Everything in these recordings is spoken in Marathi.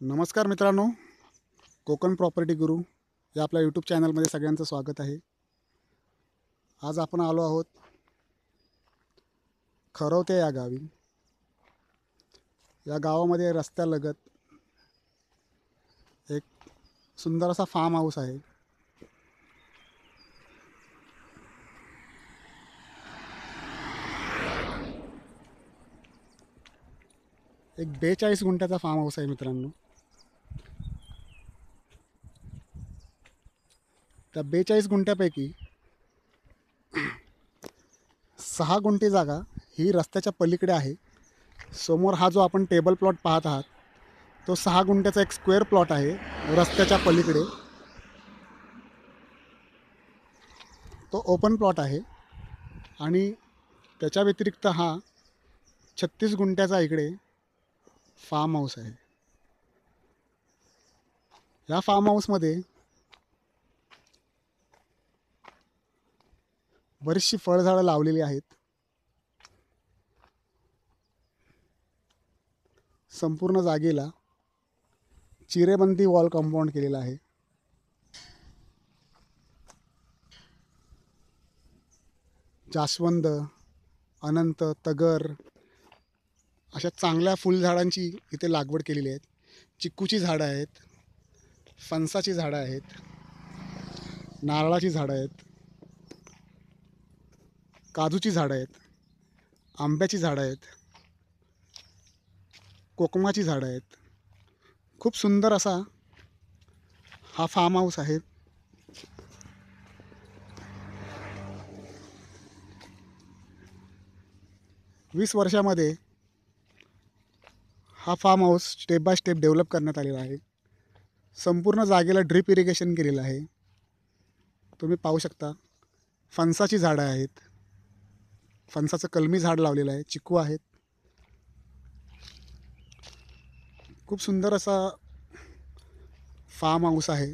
नमस्कार मित्रांनो, कोकण प्रॉपर्टी गुरु या आपल्या यूट्यूब चॅनलमध्ये सगळ्यांचं स्वागत आहे. आज आपण आलो आहोत खरवते या गावी. या गावामध्ये रस्त्यालगत एक सुंदर असा फार्म हाऊस आहे. एक 42 गुंठ्याचा फार्म हाऊस आहे मित्रांनो. त्या 42 गुंठ्यापैकी 6 गुंठे जागा ही रस्त्याच्या पलीकडे आहे. समोर हा जो आपण टेबल प्लॉट पाहत आहात तो 6 गुंठ्याचा एक स्क्वेअर प्लॉट आहे. रस्त्याच्या पलीकडे तो ओपन प्लॉट आहे आणि त्याच्या व्यतिरिक्त हा 36 गुंठ्याचा इकडे फार्म हाऊस आहे. या फार्म हाऊसमध्ये बरीचशी फळझाडं लावलेली आहेत. संपूर्ण जागेला चिरेबंदी वॉल कंपाऊंड केलेला आहे. जास्वंद, अनंत, तगर अशा चांगल्या फुलझाडांची इथे लागवड केलेली आहे. चिक्कूची झाडं आहेत, फणसाची झाडं आहेत, नारळाची झाडं आहेत, काजूची झाडं आहेत, आंब्याची झाडं आहेत, कोकमाची झाडं आहेत. खूप सुंदर असा हा फार्म हाऊस आहे. वीस वर्षामध्ये हा farm house step by step develop करण्यात आलेला आहे. संपूर्ण जागेला ड्रिप इरिगेशन केलेलं आहे. तुम्ही पाहू शकता फणसाची झाडं आहेत, फणसाचं कलमी झाड लावलेलं आहे, चिक्कू आहेत. खूप सुंदर असा फार्म हाऊस आहे.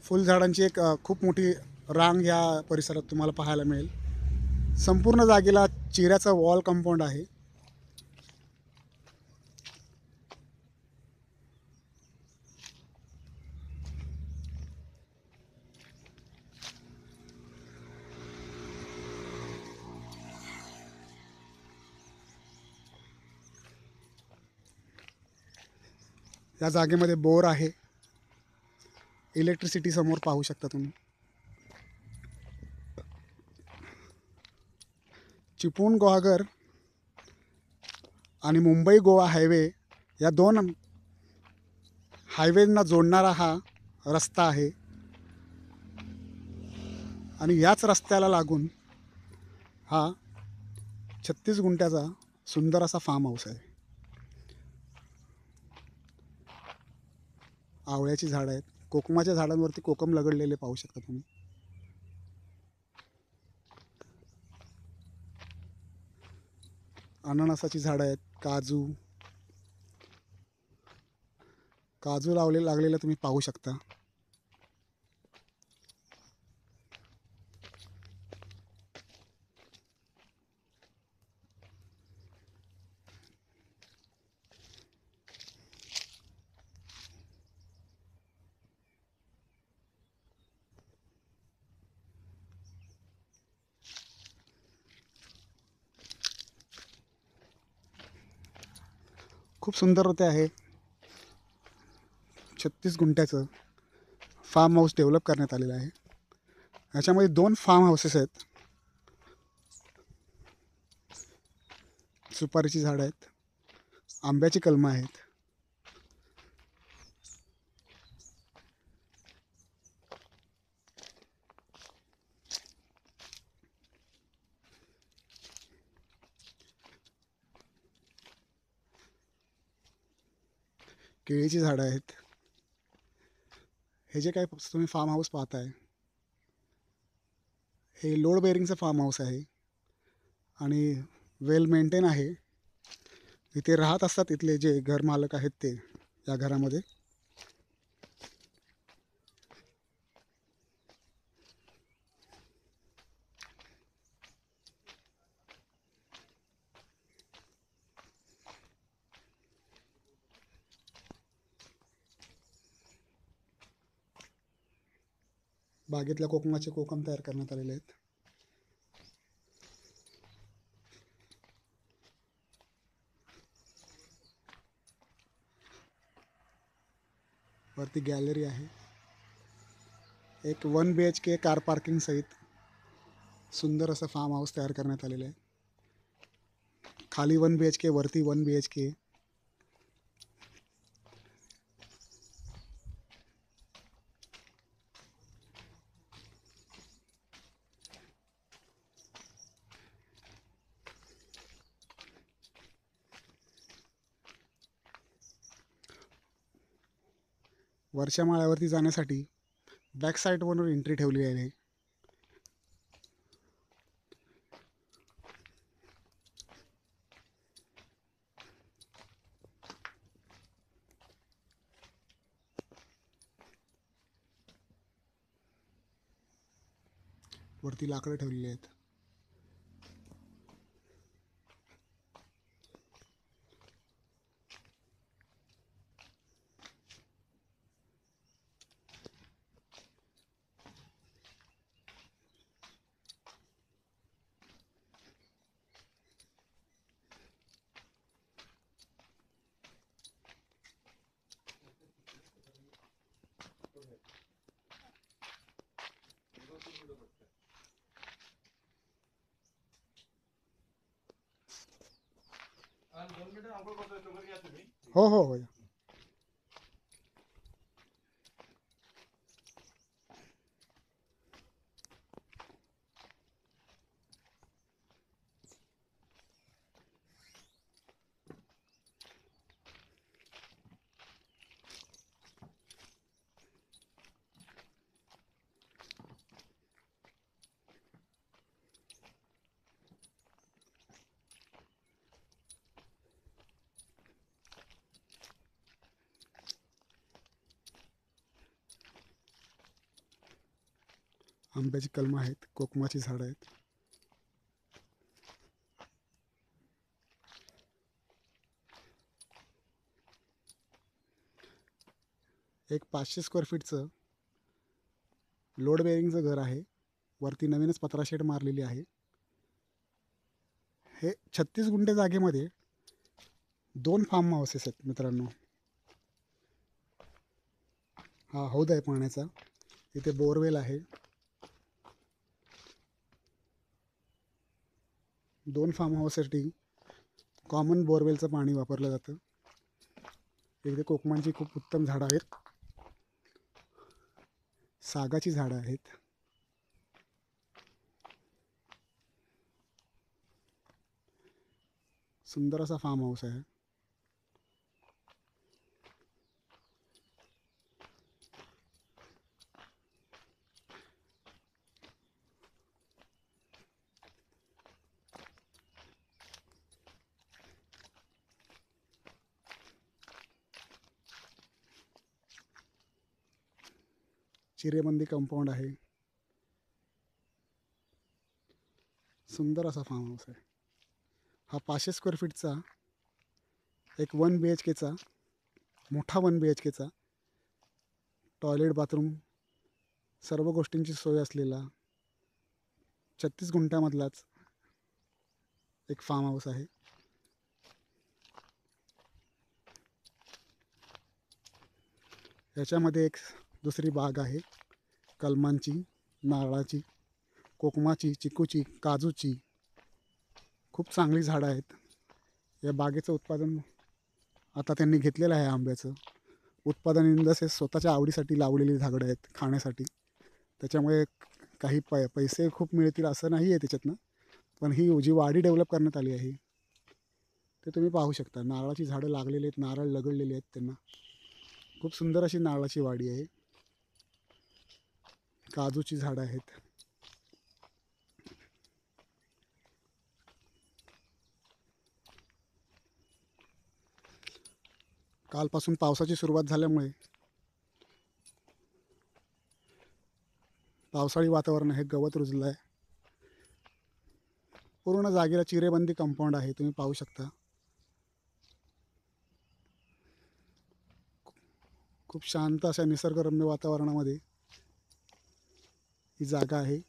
फुलझाडांची एक खूप मोठी रांग या परिसरात तुम्हाला पाहायला मिळेल. संपूर्ण जागेला चिऱ्याचं वॉल कंपाऊंड आहे. या जागेमध्ये बोर आहे. इलेक्ट्रिसिटी समोर पाहू शकता तुम्ही. चिपळूण गुहागर आणि मुंबई गोवा हायवे या दोन हायवेंना जोडणारा हा रस्ता आहे आणि याच रस्त्याला लागून हा 36 गुंठ्याचा सुंदर असा फार्म हाऊस आहे. आवळ्याची झाडं आहेत, कोकमाच्या झाडांवरती कोकम लगडलेले पाहू शकता तुम्ही. अननसाची झाडं आहेत, काजू लागलेलं तुम्ही पाहू शकता. खूप सुंदर होते आहे. 36 गुंठ्याचं फार्म हाऊस डेव्हलप करण्यात आलेलं आहे. ह्याच्यामध्ये 2 फार्म हाऊसेस आहेत. सुपारीची झाडं आहेत, आंब्याची कलमं आहेत. केळीची झाडं आहेत. हे जे काय तुम्ही फार्म हाऊस पाहताय हे लोड बेअरिंगचं फार्म हाऊस आहे आणि वेल मेंटेन आहे. इथे राहत असतात इथले जे घर मालक आहेत ते या घरामध्ये. बागेतल्या कोकमाचे कोकम तयार करण्यात आलेले आहेत. वरती गॅलरी आहे. एक 1 BHK कार पार्किंग सहित सुंदर असं फार्म हाऊस तयार करण्यात आलेलं आहे. खाली 1 BHK, वरती 1 BHK. वरच्या माळ्यावरती जाण्यासाठी बॅक साईडवरून एंट्री ठेवली आहे. वरती लाकडं ठेवलेली आहेत. हो हो हो. आंब्याची कलमं आहेत, कोकमाची झाडं आहेत. एक 500 स्क्वेअर फीटचं लोड बेअरिंगचं घर आहे. वरती नवीनच पत्रा शेड मारलेली आहे. हे 36 गुंठे जागेमध्ये 2 फार्म हाऊसेस आहेत मित्रांनो. हा हौद आहे पाण्याचा. इथे बोरवेल आहे. 2 फार्म हाऊससाठी कॉमन बोरवेलचं पाणी वापरलं जातं. इथे कोकमांची खूप उत्तम झाडं आहेत. सागाची झाडं आहेत. सुंदर असा फार्म हाऊस आहे. चिरेबंदी कंपाऊंड आहे. सुंदर असा फार्म हाऊस आहे. हा 500 स्क्वेअर फीटचा एक 1 BHKचा मोठा 1 BHKचा टॉयलेट, बाथरूम सर्व गोष्टींची सोय असलेला 36 गुंठ्यामधलाच एक फार्म हाऊस आहे. याच्यामध्ये एक दुसरी बाग आहे. कलमांची, नारळाची, कोकमाची, चिकूची, काजूची खूप चांगली झाडं आहेत. या बागेचं उत्पादन आता त्यांनी घेतलेलं आहे. आंब्याचं उत्पादन इन द सेन्स स्वतःच्या आवडीसाठी लावलेली झाडं आहेत, खाण्यासाठी. त्याच्यामुळे काही पैसे खूप मिळतील असं नाही आहे त्याच्यातनं. पण ही जी वाडी डेव्हलप करण्यात आली आहे ते तुम्ही पाहू शकता. नारळाची झाडं लागलेली आहेत, नारळ लगडलेले आहेत त्यांना. खूप सुंदर अशी नारळाची वाडी आहे. काजूची झाडं आहेत. कालपासून पावसाची सुरुवात झाल्यामुळे पावसाळी वातावरण आहे. गवत रुजलं आहे. पूर्ण जागेला चिरेबंदी कंपाऊंड आहे, तुम्ही पाहू शकता. खूप शांत अशा निसर्गरम्य वातावरणामध्ये ही जागा आहे.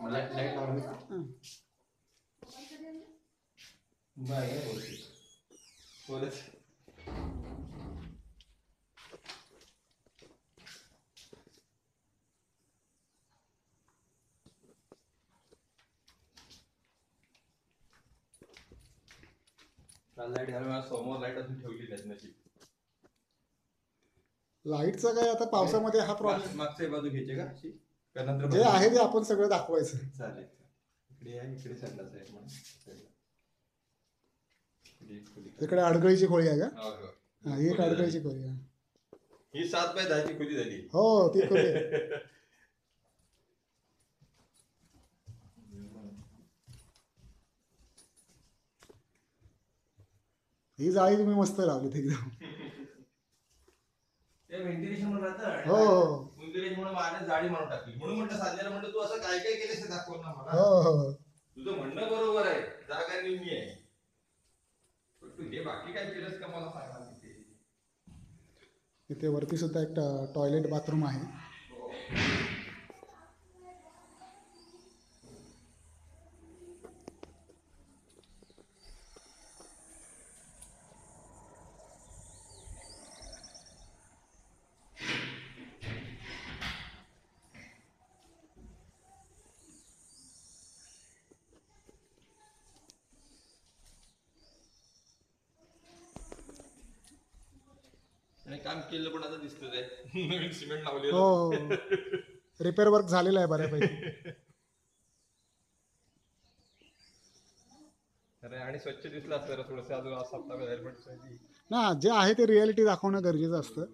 लाईट लावली बाय परत लाईट घालून समोर लाईट अजून ठेवली नाही नशीब. लाईटचा काय आता पावसामध्ये हा प्रॉब्लेम. मागच्या बाजू घ्यायचे का अशी का नंतर जे आहे ते आपण सगळं दाखवायचं. चालेल. इकडे आहे इकडे संडास आहे म्हणून इकडे अडगळीची खोली आहे का? हो हो. हा, ही एक अडगळीची खोली आहे. ही 7 बाय 10 ची खोली झाली. हो ती खोली आहे. ही जाळी तुम्ही मस्त लावली एकदम. ते व्हेंटिलेशन म्हणून राहतं. हो व्हेंटिलेशन म्हणून माझ्या जाळी म्हणून टाकली. म्हणून म्हटलं साध्याला म्हटलं तू असं काय काय केलंस ते दाखव ना मला. हो तुझं म्हणणं बरोबर आहे, जागा निम्मी आहे, पण तू हे बाकी काय केलंस का मला सांगा. इथे वरती सुद्धा एक टॉयलेट बाथरूम आहे. आणि काम केलं पण आता दिसतच आहे. नवीन सिमेंट लावलेलं. हो रिपेअर वर्क झालेलं आहे बऱ्यापैकी. अरे आणि स्वच्छ दिसलं असतं थोडंसं अजून सप्ताह हेल्मेट ना जे आहे ते रियालिटी दाखवणं गरजेचं असतं.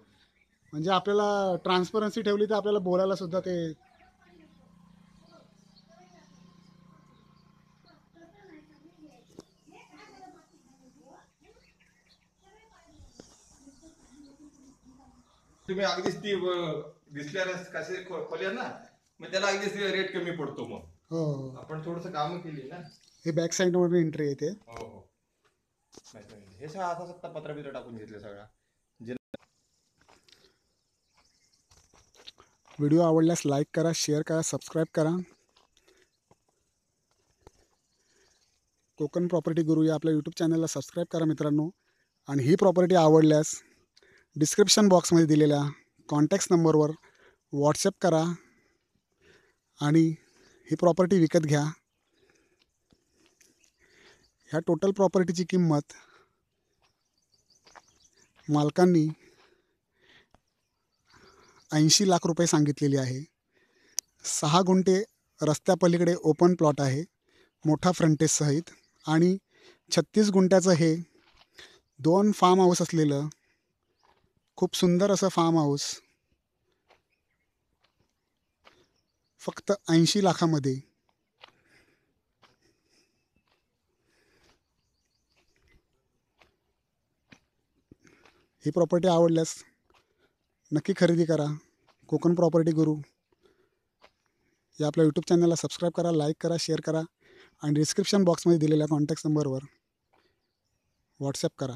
म्हणजे आपल्याला ट्रान्सपरन्सी ठेवली तर आपल्याला बोलायला सुद्धा ते. तुम्ही अगदीच ती दिसल्यास कसे खोल्या ना, मग त्याला अगदीच रेट कमी पडतो. मग हो आपण थोडस काम केली ना. हे बॅक साईड वरून एंट्री येते. हो हो. हे सगळं आता सत्ता पत्रा बित्र टाकून घेतलं सगळा. व्हिडिओ आवडल्यास लाईक करा, शेअर करा, सबस्क्राईब करा. कोकण प्रॉपर्टी गुरु या आपल्या यूट्यूब चॅनलला सबस्क्राईब करा मित्रांनो. आणि ही प्रॉपर्टी आवडल्यास डिस्क्रिप्शन बॉक्समध्ये दिलेल्या कॉन्टॅक्ट नंबरवर व्हॉट्सअप करा आणि ही प्रॉपर्टी विकत घ्या. ह्या टोटल प्रॉपर्टीची किंमत मालकांनी 80 लाख रुपये सांगितलेली आहे. 6 गुंठे रस्त्यापलीकडे ओपन प्लॉट आहे, मोठा फ्रंटेज सहित. आणि 36 गुंठ्याचं हे 2 फार्म हाऊस असलेलं खूप सुंदर असं फार्म हाऊस फक्त 80 लाखामध्ये. ही प्रॉपर्टी आवडल्यास नक्की खरेदी करा. कोकण प्रॉपर्टी गुरु या आपल्या यूट्यूब चॅनलला सबस्क्राईब करा, लाईक करा, शेअर करा आणि डिस्क्रिप्शन बॉक्समध्ये दिलेल्या कॉन्टॅक्ट नंबरवर व्हॉट्सअप करा,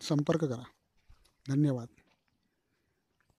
संपर्क करा. धन्यवाद.